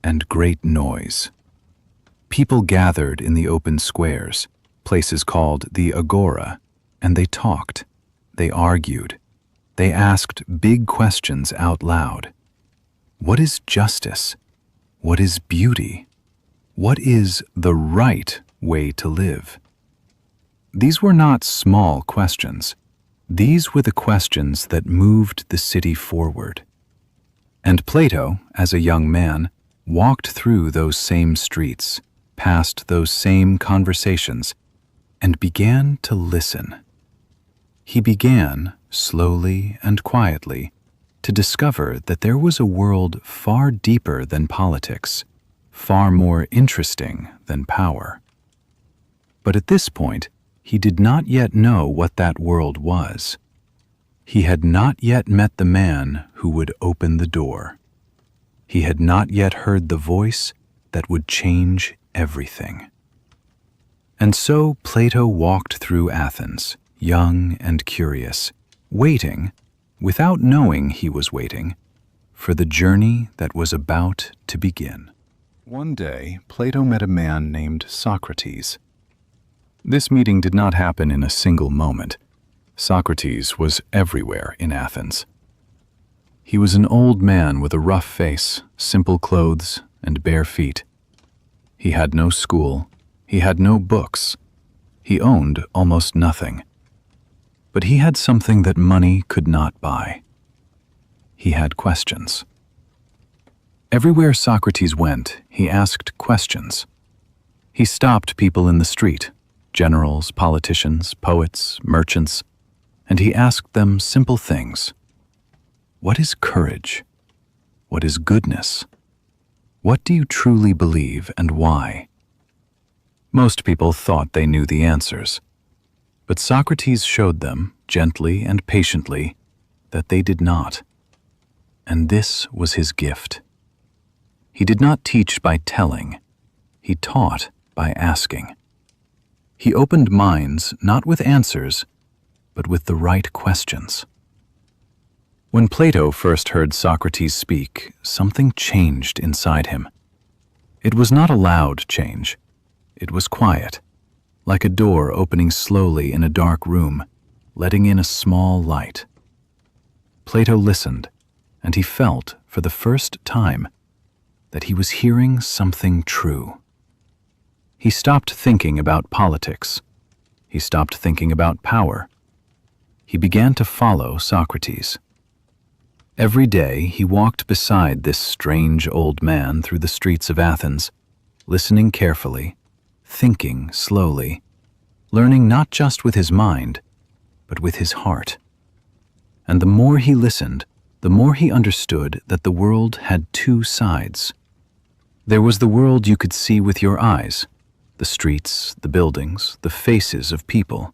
and great noise. People gathered in the open squares, places called the agora, and they talked, they argued, they asked big questions out loud. What is justice? What is beauty? What is the right way to live? These were not small questions. These were the questions that moved the city forward. And Plato, as a young man, walked through those same streets, past those same conversations, and began to listen. He began, slowly and quietly, to discover that there was a world far deeper than politics, far more interesting than power. But at this point, he did not yet know what that world was. He had not yet met the man who would open the door. He had not yet heard the voice that would change everything. And so Plato walked through Athens, young and curious, waiting, without knowing he was waiting, for the journey that was about to begin. One day, Plato met a man named Socrates. This meeting did not happen in a single moment. Socrates was everywhere in Athens. He was an old man with a rough face, simple clothes, and bare feet. He had no school. He had no books. He owned almost nothing. But he had something that money could not buy. He had questions. Everywhere Socrates went, he asked questions. He stopped people in the street, generals, politicians, poets, merchants, and he asked them simple things. What is courage? What is goodness? What do you truly believe and why? Most people thought they knew the answers, but Socrates showed them, gently and patiently, that they did not. And this was his gift. He did not teach by telling. He taught by asking. He opened minds not with answers, but with the right questions. When Plato first heard Socrates speak, something changed inside him. It was not a loud change. It was quiet, like a door opening slowly in a dark room, letting in a small light. Plato listened, and he felt, for the first time, that he was hearing something true. He stopped thinking about politics. He stopped thinking about power. He began to follow Socrates. Every day he walked beside this strange old man through the streets of Athens, listening carefully, thinking slowly, learning not just with his mind, but with his heart. And the more he listened, the more he understood that the world had two sides. There was the world you could see with your eyes, the streets, the buildings, the faces of people.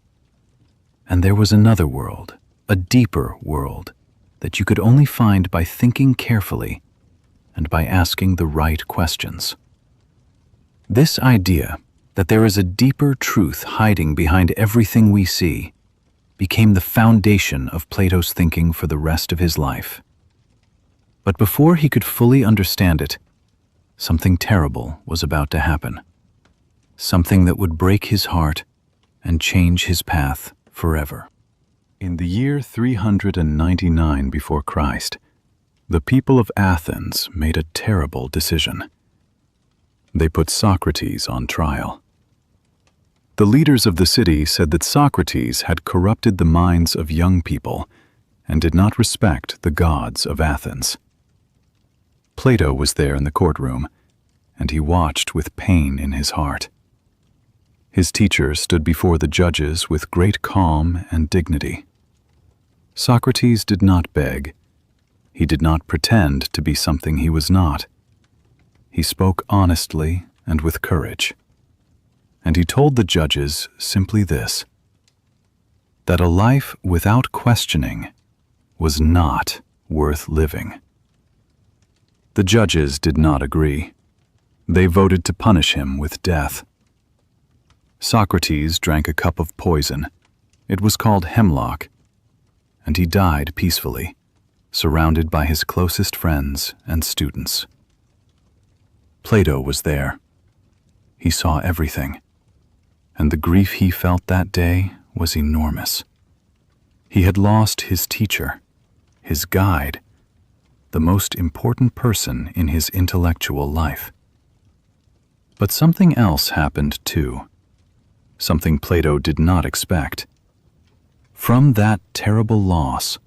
And there was another world, a deeper world, that you could only find by thinking carefully and by asking the right questions. This idea that there is a deeper truth hiding behind everything we see became the foundation of Plato's thinking for the rest of his life. But before he could fully understand it, something terrible was about to happen. Something that would break his heart and change his path forever. In the year 399 before Christ, the people of Athens made a terrible decision. They put Socrates on trial. The leaders of the city said that Socrates had corrupted the minds of young people and did not respect the gods of Athens. Plato was there in the courtroom, and he watched with pain in his heart. His teacher stood before the judges with great calm and dignity. Socrates did not beg. He did not pretend to be something he was not. He spoke honestly and with courage. And he told the judges simply this: that a life without questioning was not worth living. The judges did not agree. They voted to punish him with death. Socrates drank a cup of poison. It was called hemlock, and he died peacefully, surrounded by his closest friends and students. Plato was there. He saw everything, and the grief he felt that day was enormous. He had lost his teacher, his guide, the most important person in his intellectual life. But something else happened too, something Plato did not expect. From that terrible loss,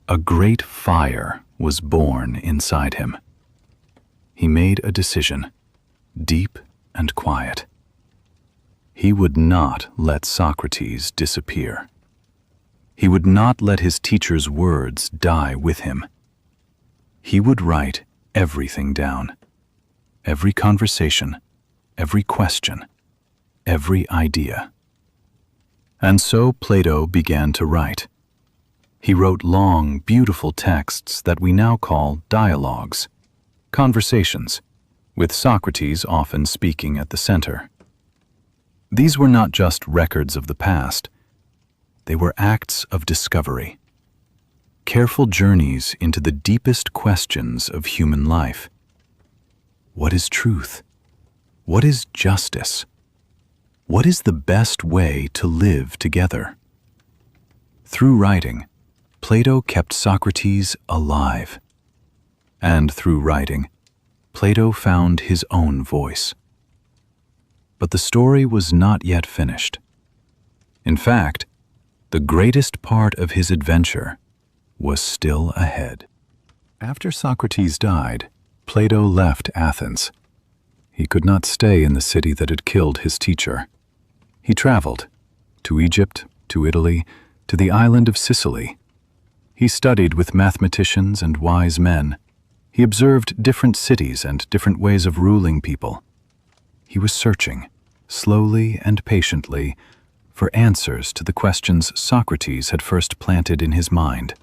a great fire was born inside him. He made a decision, deep and quiet. He would not let Socrates disappear. He would not let his teacher's words die with him. He would write everything down, every conversation, every question, every idea. And so Plato began to write. He wrote long, beautiful texts that we now call dialogues, conversations, with Socrates often speaking at the center. These were not just records of the past. They were acts of discovery, careful journeys into the deepest questions of human life. What is truth? What is justice? What is the best way to live together? Through writing, Plato kept Socrates alive. And through writing, Plato found his own voice. But the story was not yet finished. In fact, the greatest part of his adventure was still ahead. After Socrates died, Plato left Athens. He could not stay in the city that had killed his teacher. He traveled to Egypt, to Italy, to the island of Sicily. He studied with mathematicians and wise men. He observed different cities and different ways of ruling people. He was searching, slowly and patiently, for answers to the questions Socrates had first planted in his mind.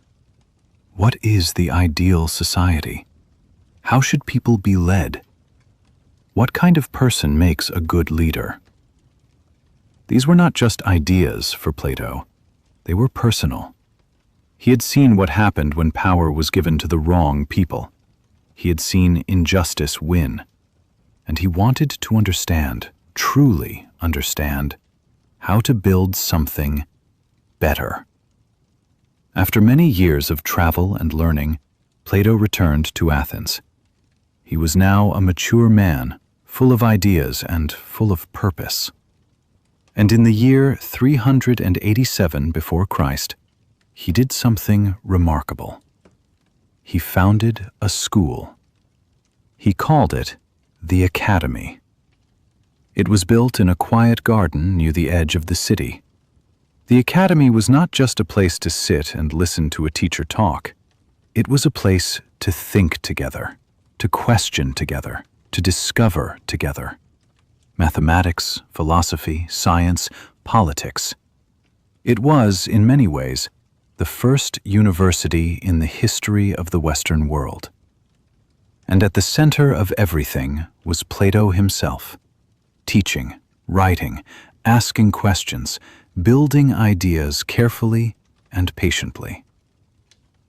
What is the ideal society? How should people be led? What kind of person makes a good leader? These were not just ideas for Plato. They were personal. He had seen what happened when power was given to the wrong people. He had seen injustice win. And he wanted to understand, truly understand, how to build something better. After many years of travel and learning, Plato returned to Athens. He was now a mature man, full of ideas and full of purpose. And in the year 387 before Christ, he did something remarkable. He founded a school. He called it the Academy. It was built in a quiet garden near the edge of the city. The Academy was not just a place to sit and listen to a teacher talk. It was a place to think together, to question together, to discover together. Mathematics, philosophy, science, politics. It was, in many ways, the first university in the history of the Western world. And at the center of everything was Plato himself, teaching, writing, asking questions, building ideas carefully and patiently.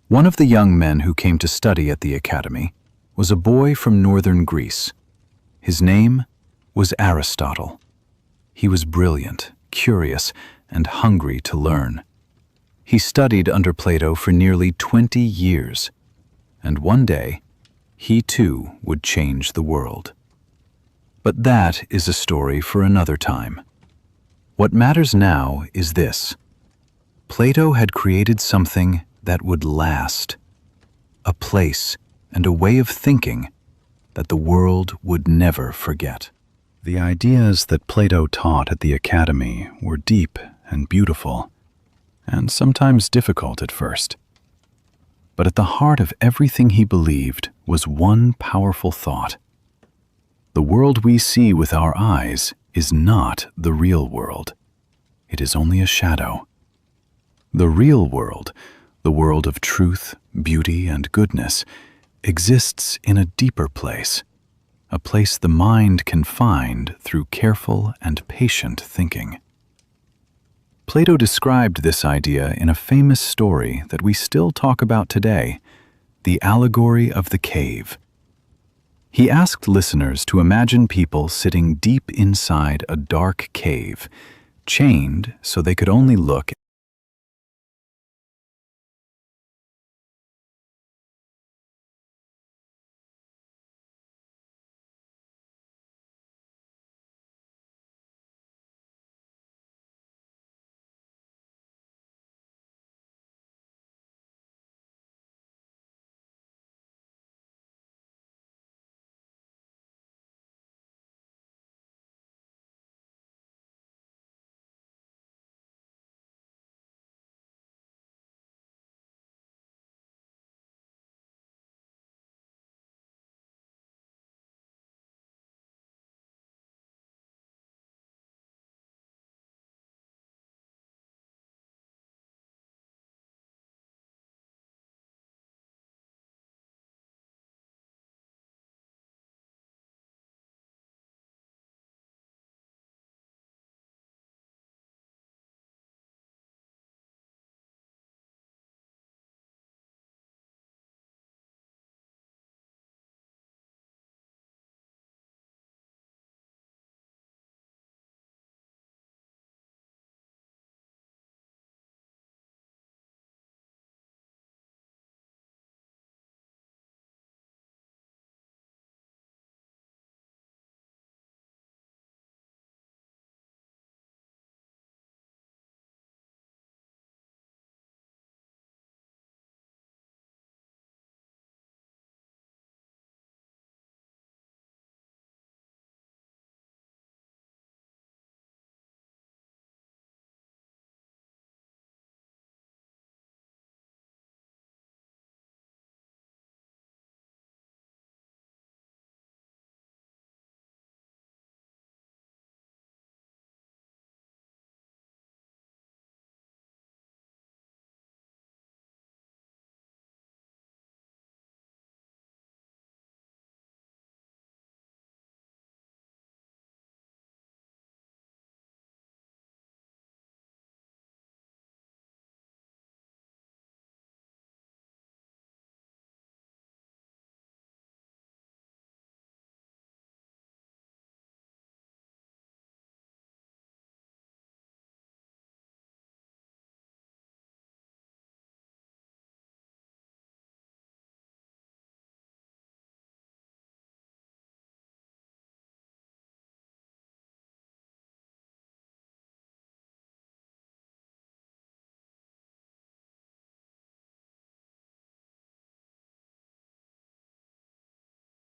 One of the young men who came to study at the Academy was a boy from northern Greece. His name was Aristotle. He was brilliant, curious, and hungry to learn. He studied under Plato for nearly 20 years, and one day, he too would change the world. But that is a story for another time. What matters now is this. Plato had created something that would last, a place and a way of thinking that the world would never forget. The ideas that Plato taught at the Academy were deep and beautiful, and sometimes difficult at first. But at the heart of everything he believed was one powerful thought. The world we see with our eyes is not the real world. It is only a shadow. The real world, the world of truth, beauty, and goodness, exists in a deeper place, a place the mind can find through careful and patient thinking. Plato described this idea in a famous story that we still talk about today, the allegory of the cave. He asked listeners to imagine people sitting deep inside a dark cave, chained so they could only look